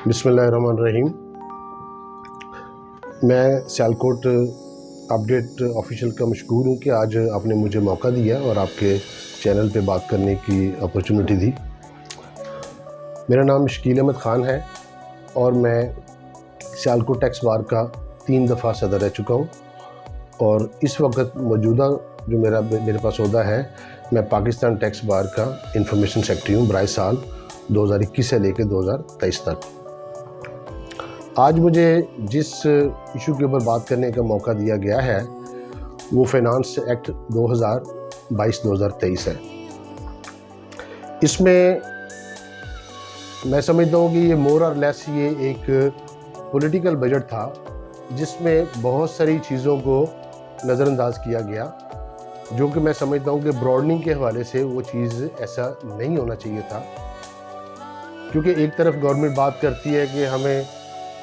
बिस्मिल्लाहिर्रहमानिर्रहीम। मैं Sialkot update official का मशकूर हूँ कि आज आपने मुझे मौका दिया और आपके चैनल पे बात करने की अपॉर्चुनिटी दी। मेरा नाम शकील अहमद ख़ान है और मैं सियालकोट टैक्स बार का 3 दफ़ा सदर रह चुका हूँ और इस वक्त मौजूदा जो मेरे पास ओहदा है, मैं पाकिस्तान टैक्स बार का इंफॉर्मेशन सेक्रेटरी हूँ बराए साल 2021 से लेकर 2023 तक। आज मुझे जिस इशू के ऊपर बात करने का मौका दिया गया है वो फाइनेंस एक्ट 2022-2023 है। इसमें मैं समझता हूँ कि ये मोर और लेस ये एक पॉलिटिकल बजट था जिसमें बहुत सारी चीज़ों को नज़रअंदाज किया गया, जो कि मैं समझता हूँ कि ब्रॉडनिंग के हवाले से वो चीज़ ऐसा नहीं होना चाहिए था। क्योंकि एक तरफ गवर्नमेंट बात करती है कि हमें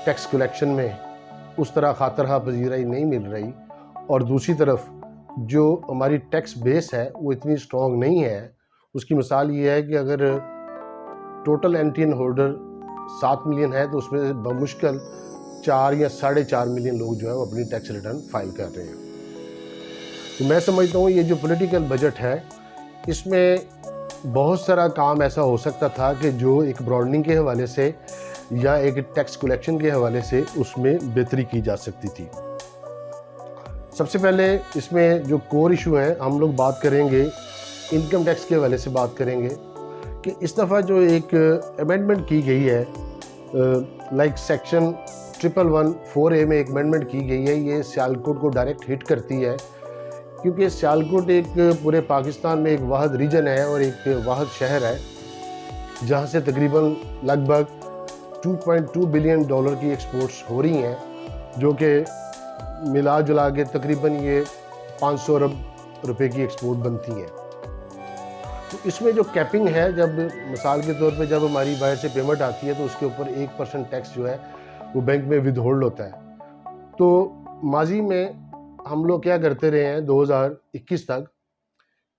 टैक्स कलेक्शन में उस तरह खातरहा पजीराई नहीं मिल रही, और दूसरी तरफ जो हमारी टैक्स बेस है वो इतनी स्ट्रॉन्ग नहीं है। उसकी मिसाल ये है कि अगर टोटल एनटीएन होल्डर 7 मिलियन है तो उसमें बमुश्किल 4 या 4.5 मिलियन लोग जो है वो अपनी टैक्स रिटर्न फाइल कर रहे हैं। तो मैं समझता हूँ ये जो पॉलिटिकल बजट है इसमें बहुत सारा काम ऐसा हो सकता था कि जो एक ब्रॉडनिंग के हवाले से या एक टैक्स कलेक्शन के हवाले से उसमें बेहतरी की जा सकती थी। सबसे पहले इसमें जो कोर इशू है, हम लोग बात करेंगे इनकम टैक्स के हवाले से बात करेंगे कि इस दफ़ा जो एक अमेंडमेंट की गई है, लाइक सेक्शन 1114A में एक अमेंडमेंट की गई है। ये सियालकोट को डायरेक्ट हिट करती है क्योंकि सियालकोट एक पूरे पाकिस्तान में एक वाहिद रीजन है और एक वाहिद शहर है जहाँ से तकरीबन लगभग $2.2 बिलियन की एक्सपोर्ट्स हो रही हैं, जो कि मिला जुला के तकरीबन ये 500 अरब रुपए की एक्सपोर्ट बनती हैं। तो इसमें जो कैपिंग है, जब मिसाल के तौर पे जब हमारी बाहर से पेमेंट आती है तो उसके ऊपर 1% टैक्स जो है वो बैंक में विदहोल्ड होता है। तो माजी में हम लोग क्या करते रहे हैं 2021 तक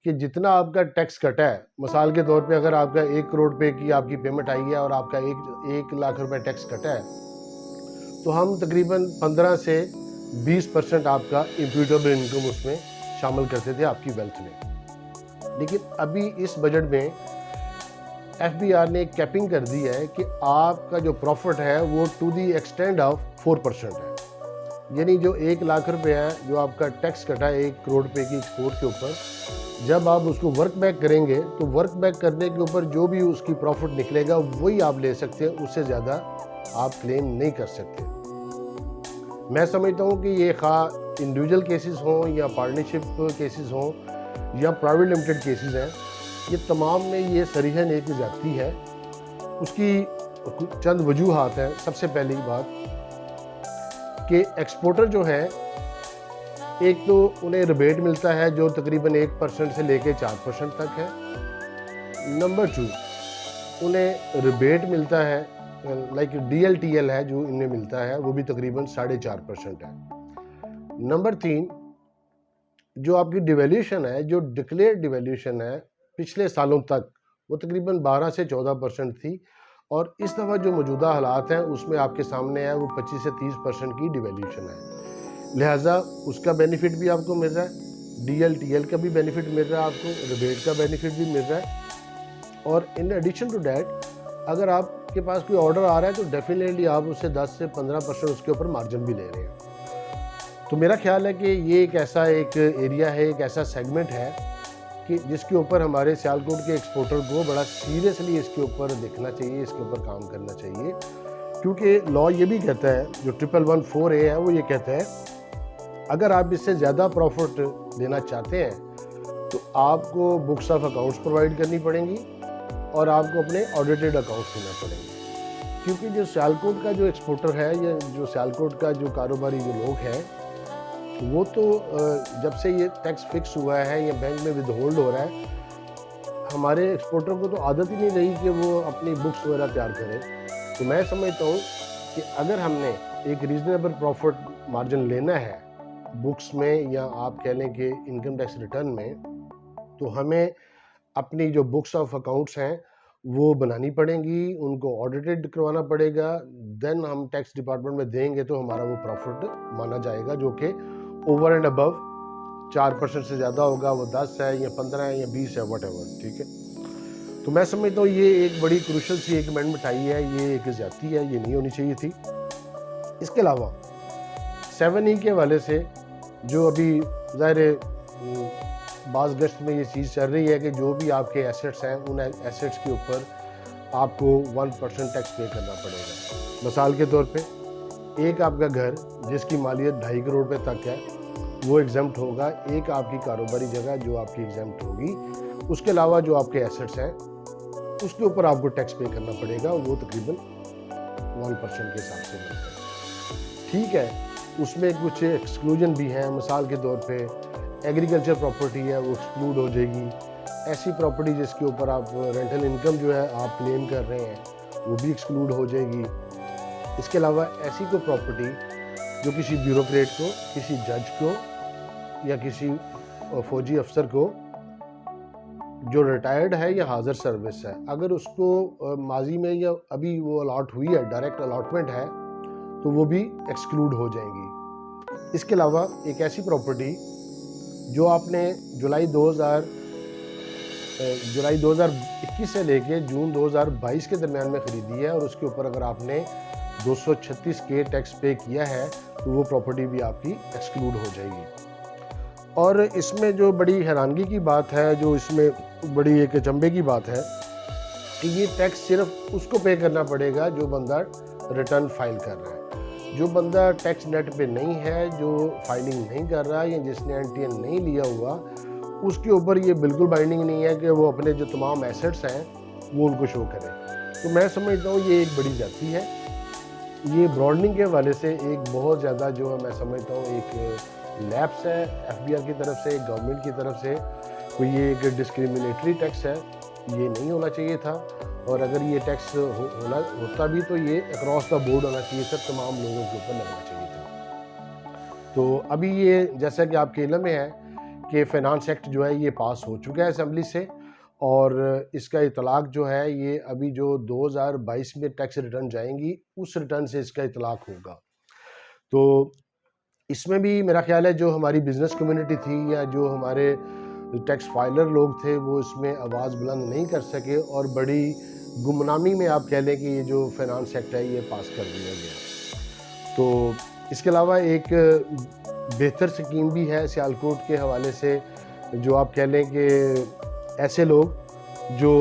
कि जितना आपका टैक्स कटा है, मिसाल के तौर पे अगर आपका 1 करोड़ रुपए की आपकी पेमेंट आई है और आपका 1 लाख रुपए टैक्स कटा है, तो हम तकरीबन 15 से 20% आपका इम्प्यूटेबल इनकम उसमें शामिल करते थे आपकी वेल्थ में। लेकिन अभी इस बजट में FBR ने एक कैपिंग कर दी है कि आपका जो प्रॉफिट है वो टू दी एक्सटेंड ऑफ 4% है। यानी जो 1 लाख रुपए है जो आपका टैक्स कटा है 1 करोड़ रुपए की एक्सपोर्ट के ऊपर, जब आप उसको वर्क बैक करेंगे तो वर्क बैक करने के ऊपर जो भी उसकी प्रॉफिट निकलेगा वही आप ले सकते हैं, उससे ज़्यादा आप क्लेम नहीं कर सकते। मैं समझता हूँ कि ये खा इंडिविजुअल केसेस हों या पार्टनरशिप केसेस हों या प्राइवेट लिमिटेड केसेस हैं, ये तमाम में ये सरीहन एक ज़्यादती है। उसकी चंद वजूहात हैं। सबसे पहली बात कि एक्सपोर्टर जो है, एक तो उन्हें रिबेट मिलता है जो तकरीबन 1% से लेके 4% तक है। नंबर 2, उन्हें रिबेट मिलता है लाइक DLTL है जो इन्हें मिलता है, वो भी तकरीबन 4.5% है। नंबर 3, जो आपकी डिवैल्यूशन है, जो डिक्लेयर डिवैल्यूशन है पिछले सालों तक, वो तकरीबन 12 से 14% थी, और इस दफ़ा जो मौजूदा हालात हैं उसमें आपके सामने है वो 25 से 30% की डिवैल्यूशन है। लिहाजा उसका बेनिफिट भी आपको मिल रहा है, DLTL का भी बेनिफिट मिल रहा है आपको, रिबेट का बेनिफिट भी मिल रहा है। और इन एडिशन टू डैट अगर आपके पास कोई ऑर्डर आ रहा है तो डेफिनेटली आप उससे 10 से 15% उसके ऊपर मार्जिन भी ले रहे हैं। तो मेरा ख्याल है कि ये एक ऐसा एक एरिया है, एक ऐसा सेगमेंट है कि जिसके ऊपर हमारे सियालकोट के एक्सपोर्टर को बड़ा सीरियसली इसके ऊपर देखना चाहिए, इसके ऊपर काम करना चाहिए। क्योंकि लॉ ये भी कहता है, जो 1114A है वो ये कहता है अगर आप इससे ज़्यादा प्रॉफिट लेना चाहते हैं तो आपको बुक्स ऑफ अकाउंट्स प्रोवाइड करनी पड़ेंगी और आपको अपने ऑडिटेड अकाउंट्स देना पड़ेंगे। क्योंकि जो सियालकोट का जो एक्सपोर्टर है या जो सियालकोट का जो कारोबारी जो लोग हैं, वो तो जब से ये टैक्स फिक्स हुआ है या बैंक में विदहोल्ड हो रहा है, हमारे एक्सपोर्टर को तो आदत ही नहीं रही कि वो अपनी बुक्स वगैरह तैयार करें। तो मैं समझता हूँ कि अगर हमने एक रीज़नेबल प्रॉफिट मार्जिन लेना है बुक्स में या आप कह लें कि इनकम टैक्स रिटर्न में, तो हमें अपनी जो बुक्स ऑफ अकाउंट्स हैं वो बनानी पड़ेंगी, उनको ऑडिटेड करवाना पड़ेगा, देन हम टैक्स डिपार्टमेंट में देंगे तो हमारा वो प्रॉफिट माना जाएगा, जो कि ओवर एंड अबव 4% से ज़्यादा होगा, वो 10 है या 15 है या 20 है, वट एवर, ठीक है। तो मैं समझता हूँ ये एक बड़ी क्रूशल सी एक अमेंडमेंट आई है, ये एक ज़्यादती है, ये नहीं होनी चाहिए थी। इसके अलावा 7E के हवाले से जो अभी ज़ाहिर बाज़ गश्त में ये चीज़ चल रही है कि जो भी आपके एसेट्स हैं उन एसेट्स के ऊपर आपको 1% टैक्स पे करना पड़ेगा। मिसाल के तौर पे एक आपका घर जिसकी मालियत 2.5 करोड़ रुपए तक है वो एग्जम्प्ट होगा, एक आपकी कारोबारी जगह जो आपकी एग्जम्प्ट होगी, उसके अलावा जो आपके एसेट्स हैं उसके ऊपर आपको टैक्स पे करना पड़ेगा, वो तकरीबन 1% के हिसाब से बनता है, ठीक है। उसमें कुछ एक्सक्लूजन भी हैं, मिसाल के तौर पे एग्रीकल्चर प्रॉपर्टी है वो एक्सक्लूड हो जाएगी, ऐसी प्रॉपर्टी जिसके ऊपर आप रेंटल इनकम जो है आप क्लेम कर रहे हैं वो भी एक्सक्लूड हो जाएगी। इसके अलावा ऐसी कोई प्रॉपर्टी जो किसी ब्यूरोक्रेट को, किसी जज को या किसी फौजी अफसर को जो रिटायर्ड है या हाजिर सर्विस है, अगर उसको माजी में या अभी वो अलॉट हुई है, डायरेक्ट अलॉटमेंट है, तो वो भी एक्सक्लूड हो जाएंगी। इसके अलावा एक ऐसी प्रॉपर्टी जो आपने जुलाई 2021 से लेके जून 2022 के दरमियान में ख़रीदी है और उसके ऊपर अगर आपने 236 के टैक्स पे किया है तो वो प्रॉपर्टी भी आपकी एक्सक्लूड हो जाएगी। और इसमें जो बड़ी हैरानगी की बात है, जो इसमें बड़ी एक अचंभे की बात है कि ये टैक्स सिर्फ उसको पे करना पड़ेगा जो बंदा रिटर्न फाइल कर रहा है। जो बंदा टैक्स नेट पे नहीं है, जो फाइलिंग नहीं कर रहा या जिसने एनटीएन नहीं लिया हुआ, उसके ऊपर ये बिल्कुल बाइंडिंग नहीं है कि वो अपने जो तमाम एसेट्स हैं वो उनको शो करे। तो मैं समझता हूँ ये एक बड़ी जाती है, ये ब्रॉडनिंग के हवाले से एक बहुत ज़्यादा जो है मैं समझता हूँ एक लैप्स है एफबीआर की तरफ से, गवर्नमेंट की तरफ से। कोई ये एक डिस्क्रिमिनेटरी टैक्स है, ये नहीं होना चाहिए था, और अगर ये टैक्स होता भी तो ये अक्रॉस द बोर्ड होना चाहिए था, तमाम लोगों के ऊपर लगना चाहिए था। तो अभी ये जैसा कि आपके इल्म में है कि फाइनेंस एक्ट जो है ये पास हो चुका है असेंबली से, और इसका इतलाक़ जो है ये अभी जो 2022 में टैक्स रिटर्न जाएंगी उस रिटर्न से इसका इतलाक़ होगा। तो इसमें भी मेरा ख्याल है जो हमारी बिज़नेस कम्युनिटी थी या जो हमारे टैक्स फाइलर लोग थे वो इसमें आवाज़ बुलंद नहीं कर सके और बड़ी गुमनामी में आप कह लें कि ये जो फाइनेंस एक्ट है ये पास कर दिया गया। तो इसके अलावा एक बेहतर स्कीम भी है सियालकोट के हवाले से, जो आप कह लें कि ऐसे लोग जो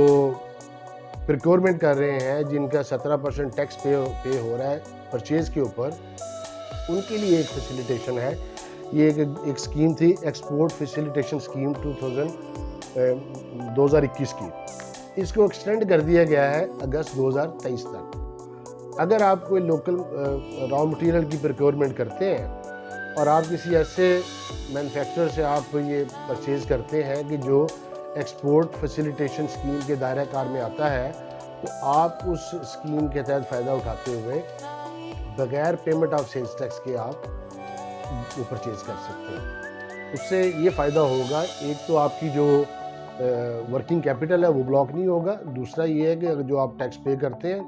प्रिक्योरमेंट कर रहे हैं जिनका 17% टैक्स पे हो रहा है परचेज़ के ऊपर, उनके लिए एक फैसिलिटेशन है। ये एक स्कीम थी, एक्सपोर्ट फैसिलिटेशन स्कीम 2021 की। इसको एक्सटेंड कर दिया गया है अगस्त 2023 तक। अगर आप कोई लोकल रॉ मटेरियल की प्रिक्योरमेंट करते हैं और आप किसी ऐसे मैन्युफैक्चरर से आप ये परचेज़ करते हैं कि जो एक्सपोर्ट फैसिलिटेशन स्कीम के दायरा कार में आता है, तो आप उस स्कीम के तहत फ़ायदा उठाते हुए बगैर पेमेंट ऑफ सेल्स टैक्स के आप वो परचेज़ कर सकते हैं। उससे ये फ़ायदा होगा, एक तो आपकी जो वर्किंग कैपिटल है वो ब्लॉक नहीं होगा, दूसरा ये है कि अगर जो आप टैक्स पे करते हैं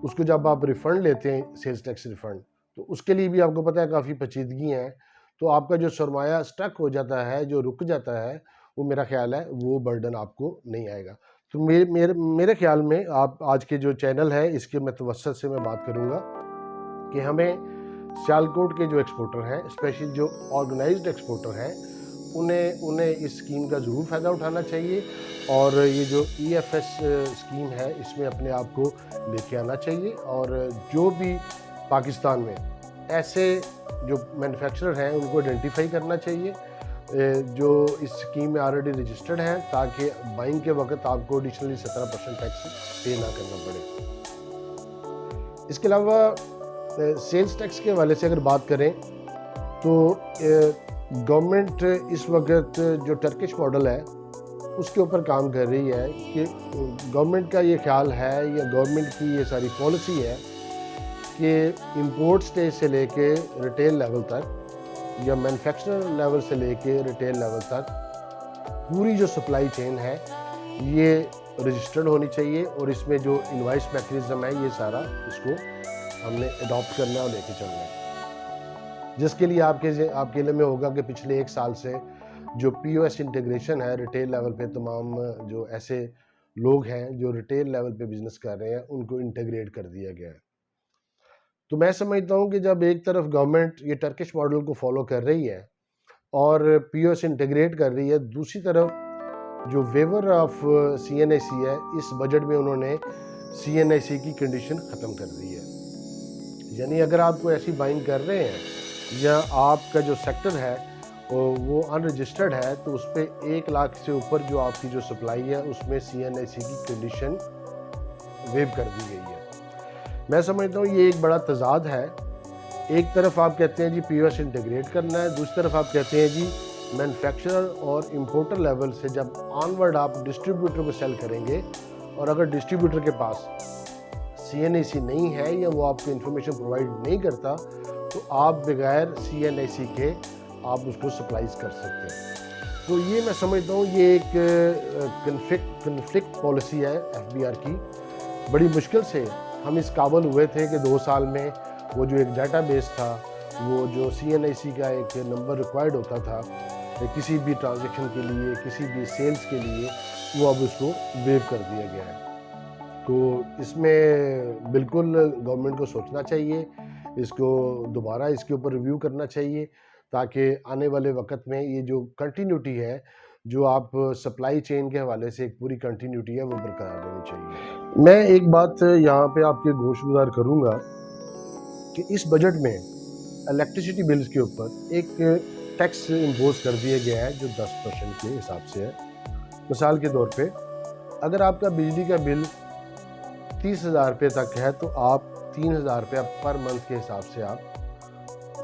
उसको जब आप रिफ़ंड लेते हैं, सेल्स टैक्स रिफ़ंड, तो उसके लिए भी आपको पता है काफ़ी पेचीदगी हैं। तो आपका जो सरमाया स्टक हो जाता है, जो रुक जाता है, वो मेरा ख्याल है वो बर्डन आपको नहीं आएगा। तो मेरे ख्याल में आप आज के जो चैनल है इसके मतवसत से मैं बात करूँगा कि हमें सियालकोट के जो एक्सपोर्टर हैं, स्पेशली जो ऑर्गेनाइज्ड एक्सपोर्टर हैं, उन्हें इस स्कीम का ज़रूर फ़ायदा उठाना चाहिए और ये जो EFS स्कीम है इसमें अपने आप को लेके आना चाहिए। और जो भी पाकिस्तान में ऐसे जो मैन्युफैक्चरर हैं उनको आइडेंटिफाई करना चाहिए जो इस स्कीम में ऑलरेडी रजिस्टर्ड हैं, ताकि बाइंग के वक्त आपको एडिशनली 17% टैक्स पे ना करना पड़े। इसके अलावा सेल्स टैक्स के हवाले से अगर बात करें तो गवर्नमेंट इस वक्त जो टर्किश मॉडल है उसके ऊपर काम कर रही है कि गवर्नमेंट का ये ख्याल है या गवर्नमेंट की ये सारी पॉलिसी है कि इंपोर्ट स्टेज से लेके रिटेल लेवल तक या मैन्युफैक्चरर लेवल से लेके रिटेल लेवल तक पूरी जो सप्लाई चेन है ये रजिस्टर्ड होनी चाहिए और इसमें जो इनवाइस मैकेनिज्म है ये सारा इसको हमने अडॉप्ट करना है और लेके चलना है, जिसके लिए आपके लिए में होगा कि पिछले 1 साल से जो POS इंटीग्रेशन है रिटेल लेवल पे, तमाम जो ऐसे लोग हैं जो रिटेल लेवल पे बिजनेस कर रहे हैं उनको इंटीग्रेट कर दिया गया है। तो मैं समझता हूँ कि जब एक तरफ गवर्नमेंट ये टर्किश मॉडल को फॉलो कर रही है और POS इंटीग्रेट कर रही है, दूसरी तरफ जो वेवर ऑफ CNIC है, इस बजट में उन्होंने CNIC की कंडीशन ख़त्म कर दी है। यानी अगर आप कोई ऐसी बाइंग कर रहे हैं या आपका जो सेक्टर है वो अनरजिस्टर्ड है, तो उस पर 1 लाख से ऊपर जो आपकी जो सप्लाई है उसमें CNIC की कंडीशन वेव कर दी गई है। मैं समझता हूँ ये एक बड़ा तजाद है। एक तरफ आप कहते हैं जी POS इंटीग्रेट करना है, दूसरी तरफ आप कहते हैं जी मैन्युफैक्चरर और इम्पोर्टर लेवल से जब ऑनवर्ड आप डिस्ट्रीब्यूटर को सेल करेंगे, और अगर डिस्ट्रीब्यूटर के पास CNIC नहीं है या वो आपको इन्फॉर्मेशन प्रोवाइड नहीं करता, तो आप बगैर CNIC के आप उसको सप्लाईज कर सकते हैं। तो ये मैं समझता हूँ ये एक कन्फ्लिक्ट पॉलिसी है FBR की। बड़ी मुश्किल से हम इस काबिल हुए थे कि 2 साल में वो जो एक डाटाबेस था, वो जो CNIC का एक नंबर रिक्वायर्ड होता था किसी भी ट्रांजैक्शन के लिए, किसी भी सेल्स के लिए, वो अब उसको वेव कर दिया गया है। तो इसमें बिल्कुल गवर्नमेंट को सोचना चाहिए, इसको दोबारा इसके ऊपर रिव्यू करना चाहिए, ताकि आने वाले वक्त में ये जो कंटिन्यूटी है, जो आप सप्लाई चेन के हवाले से एक पूरी कंटिन्यूटी है, वो बरकरार रहनी चाहिए। मैं एक बात यहाँ पे आपके गोशगुजार करूँगा कि इस बजट में इलेक्ट्रिसिटी बिल्स के ऊपर एक टैक्स इम्पोज कर दिया गया है जो 10% के हिसाब से है। मिसाल के तौर पे अगर आपका बिजली का बिल 30,000 रुपये तक है, तो आप 3,000 रुपया पर मंथ के हिसाब से आप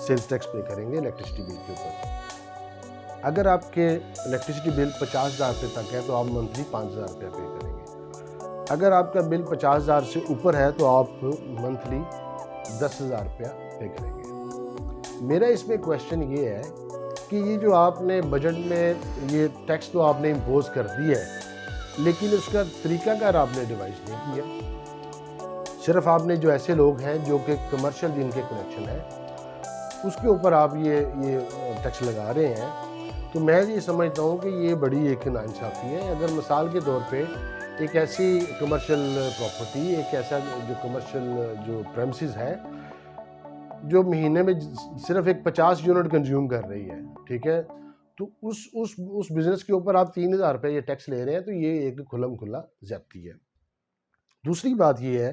सेल्स टैक्स पे करेंगे इलेक्ट्रिसिटी बिल के ऊपर। अगर आपके इलेक्ट्रिसिटी बिल 50,000 रुपये तक है, तो आप मंथली 5,000 रुपया पे करेंगे। अगर आपका बिल 50,000 से ऊपर है, तो आप मंथली 10,000 रुपया पे करेंगे। मेरा इसमें क्वेश्चन ये है कि ये जो आपने बजट में ये टैक्स तो आपने इम्पोज कर दिया है, लेकिन उसका तरीकाकार आपने डिवाइस नहीं किया। सिर्फ आपने जो ऐसे लोग हैं जो कि कमर्शियल जिनके कनेक्शन है, उसके ऊपर आप ये टैक्स लगा रहे हैं। तो मैं ये समझता हूँ कि ये बड़ी एक नाइंसाफ़ी है। अगर मिसाल के तौर पे एक ऐसी कमर्शियल प्रॉपर्टी, एक ऐसा जो कमर्शियल जो प्रेमिसेस है जो महीने में सिर्फ एक 50 यूनिट कंज्यूम कर रही है, ठीक है, तो उस बिज़नेस के ऊपर आप 3,000 रुपये ये टैक्स ले रहे हैं, तो ये एक खुल्लम खुल्ला ज़्यादती है। दूसरी बात ये है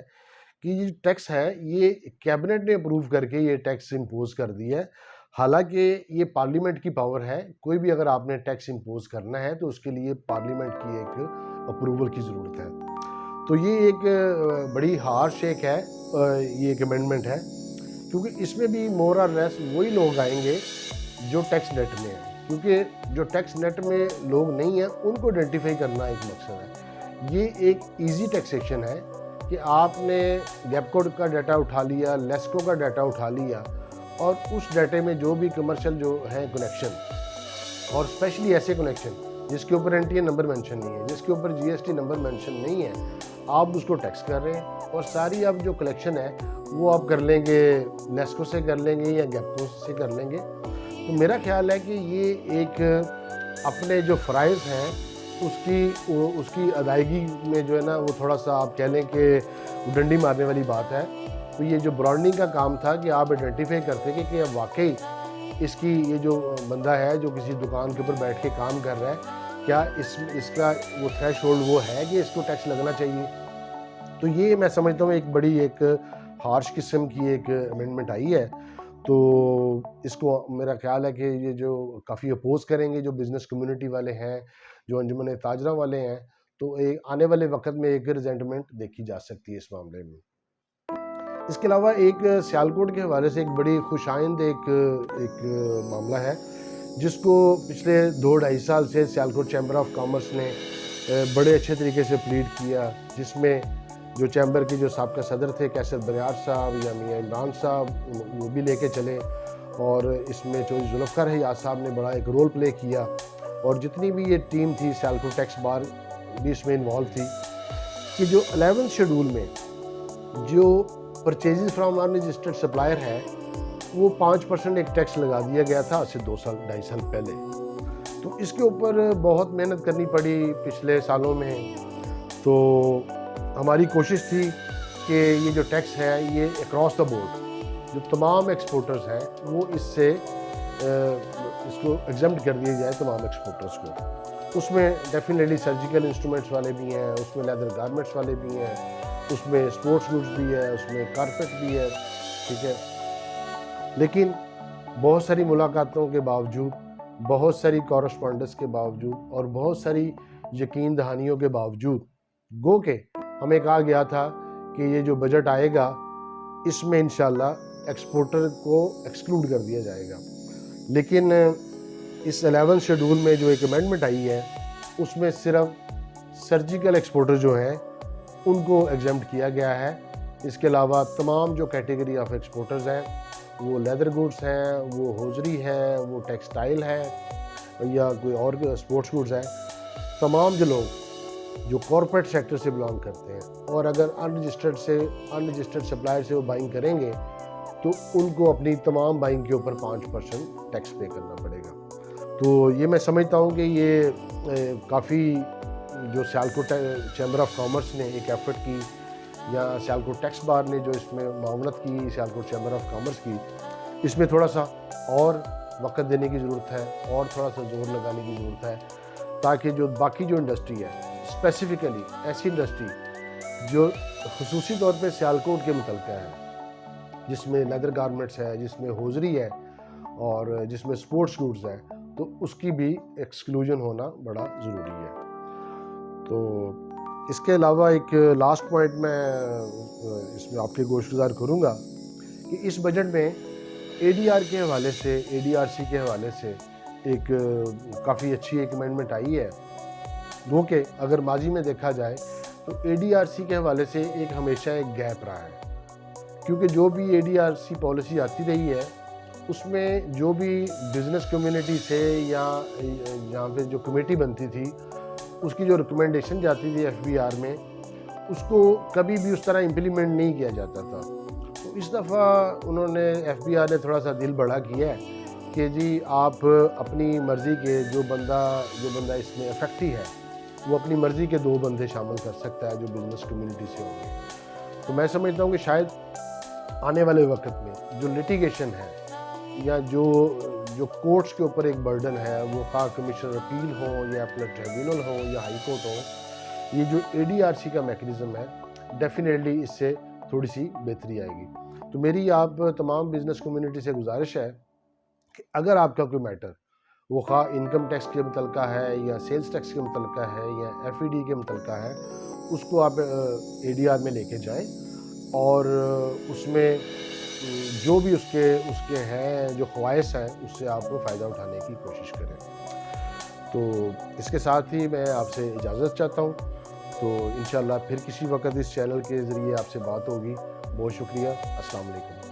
कि ये टैक्स है ये कैबिनेट ने अप्रूव करके ये टैक्स इम्पोज कर दिया है। हालांकि ये पार्लियामेंट की पावर है, कोई भी अगर आपने टैक्स इम्पोज करना है तो उसके लिए पार्लियामेंट की एक अप्रूवल की ज़रूरत है। तो ये एक बड़ी हार्श एक है, ये एक अमेंडमेंट है, क्योंकि इसमें भी मोर और लेस वही लोग आएंगे जो टैक्स नेट में हैं, क्योंकि जो टैक्स नेट में लोग नहीं हैं उनको आइडेंटिफाई करना एक मकसद है। ये एक इजी टैक्सेशन है कि आपने गैपकोड का डाटा उठा लिया, लेस्को का डाटा उठा लिया, और उस डाटे में जो भी कमर्शियल जो है कनेक्शन, और स्पेशली ऐसे कनेक्शन जिसके ऊपर NTA नंबर मेंशन नहीं है, जिसके ऊपर GST नंबर मेंशन नहीं है, आप उसको टैक्स कर रहे हैं। और सारी अब जो कलेक्शन है वो आप कर लेंगे नेस्को से कर लेंगे या गैपको से कर लेंगे। तो मेरा ख्याल है कि ये एक अपने जो फ़राइज़ हैं उसकी अदायगी में जो है ना, वो थोड़ा सा आप कह लें कि डंडी मारने वाली बात है। तो ये जो ब्रांडिंग का काम था कि आप आइडेंटिफाई करते कि अब वाकई इसकी ये जो बंदा है जो किसी दुकान के ऊपर बैठ के काम कर रहा है, क्या इसका वो थ्रेशोल्ड वो है कि इसको टैक्स लगना चाहिए। तो ये मैं समझता हूँ एक बड़ी एक हार्श किस्म की एक अमेंडमेंट आई है। तो इसको मेरा ख्याल है कि ये जो काफ़ी अपोज करेंगे जो बिज़नेस कम्युनिटी वाले हैं, जो अंजुमन ताजरा वाले हैं, तो एक आने वाले वक्त में एक रिजेंटमेंट देखी जा सकती है इस मामले में। इसके अलावा एक सियालकोट के हवाले से एक बड़ी खुशाइंद एक मामला है जिसको पिछले 2-2.5 साल से सियालकोट चैम्बर ऑफ कॉमर्स ने बड़े अच्छे तरीके से प्लीड किया, जिसमें जो चैम्बर के जो साबका सदर थे कैसर बरियार साहब या मियाँ इमरान साहब वो भी लेके चले, और इसमें चौधरी जुल्फ़िकार हयात साहब ने बड़ा एक रोल प्ले किया, और जितनी भी ये टीम थी सियालकोट टैक्स बार भी इसमें इन्वॉल्व थी। कि जो 11th शेड्यूल में जो परचेजेज फ्रॉम अनरजिस्टर्ड सप्लायर है वो 5% एक टैक्स लगा दिया गया था आज से 2-2.5 साल पहले। तो इसके ऊपर बहुत मेहनत करनी पड़ी पिछले सालों में। तो हमारी कोशिश थी कि ये जो टैक्स है ये अक्रॉस द बोर्ड जो तमाम एक्सपोर्टर्स हैं वो इससे इसको एग्जम्प्ट कर दिया जाए तमाम एक्सपोर्टर्स को। उसमें डेफिनेटली सर्जिकल इंस्ट्रूमेंट्स वाले भी हैं, उसमें लेदर गारमेंट्स वाले भी हैं, उसमें स्पोर्ट्स गुड्स भी है, उसमें कारपेट भी है, ठीक है। लेकिन बहुत सारी मुलाकातों के बावजूद, बहुत सारी कॉरस्पॉन्डेंस के बावजूद और बहुत सारी यकीन दहानियों के बावजूद गो के हमें कहा गया था कि ये जो बजट आएगा इसमें इंशाल्लाह एक्सपोर्टर को एक्सक्लूड कर दिया जाएगा। लेकिन इस 11th शेड्यूल में जो एक अमेंडमेंट आई है उसमें सिर्फ सर्जिकल एक्सपोर्टर जो हैं उनको एग्जम्प्ट किया गया है। इसके अलावा तमाम जो कैटेगरी ऑफ एक्सपोर्टर्स हैं, वो लेदर गुड्स हैं, वो होजरी है, वो टेक्सटाइल है या कोई और स्पोर्ट्स गुड्स हैं, तमाम जो लोग जो कॉरपोरेट सेक्टर से बिलोंग करते हैं और अगर अनरजिस्टर्ड सप्लायर से वो बाइंग करेंगे तो उनको अपनी तमाम बाइंग के ऊपर 5% टैक्स पे करना पड़ेगा। तो ये मैं समझता हूँ कि ये काफ़ी जो सियालकोट चैम्बर ऑफ कॉमर्स ने एक एफर्ट की या सियालकोट टैक्स बार ने जो इसमें मामलत की, सियालकोट चैम्बर ऑफ कॉमर्स की, इसमें थोड़ा सा और वक्त देने की ज़रूरत है और थोड़ा सा जोर लगाने की ज़रूरत है ताकि जो बाकी जो इंडस्ट्री है, स्पेसिफ़िकली ऐसी इंडस्ट्री जो खुसूसी तौर पे सियालकोट के मुतल्लिक़ है, जिसमें लेदर गारमेंट्स है, जिसमें होजरी है और जिसमें स्पोर्ट्स गुड्स है, तो उसकी भी एक्सक्लूजन होना बड़ा ज़रूरी है। तो इसके अलावा एक लास्ट पॉइंट मैं इसमें आपके गोशगुजार करूँगा कि इस बजट में एडीआर के हवाले से, एडीआरसी के हवाले से एक काफ़ी अच्छी एक अमेंडमेंट आई है। वो कि अगर माजी में देखा जाए तो एडीआरसी के हवाले से एक हमेशा एक गैप रहा है, क्योंकि जो भी एडीआरसी पॉलिसी आती रही है उसमें जो भी बिज़नेस कम्युनिटी से या यहाँ पे जो कमेटी बनती थी उसकी जो रिकमेंडेशन जाती थी एफबीआर में, उसको कभी भी उस तरह इम्प्लीमेंट नहीं किया जाता था। तो इस दफ़ा उन्होंने एफबीआर ने थोड़ा सा दिल बड़ा किया है कि जी आप अपनी मर्ज़ी के जो बंदा इसमें अफेक्टी है वो अपनी मर्ज़ी के 2 बंदे शामिल कर सकता है जो बिज़नेस कम्युनिटी से होंगे। तो मैं समझता हूँ कि शायद आने वाले वक्त में जो लिटिगेशन है या जो कोर्ट्स के ऊपर एक बर्डन है, वो खा कमिश्नर अपील हो या अपना ट्रिब्यूनल हो या हाई कोर्ट हो, ये जो एडीआरसी का मैकेनिज़्म है डेफिनेटली इससे थोड़ी सी बेहतरी आएगी। तो मेरी आप तमाम बिज़नेस कम्युनिटी से गुजारिश है कि अगर आपका कोई मैटर वो खा इनकम टैक्स के मुतल्लिक़ है या सेल्स टैक्स के मुतल्लिक़ है या एफईडी के मुतल्लिक़ है, उसको आप एडीआर में लेके जाएं और उसमें जो भी उसके हैं जो ख्वाहिश हैं उससे आप फ़ायदा उठाने की कोशिश करें। तो इसके साथ ही मैं आपसे इजाज़त चाहता हूँ। तो इंशाल्लाह फिर किसी वक्त इस चैनल के ज़रिए आपसे बात होगी। बहुत शुक्रिया। अस्सलाम वालेकुम।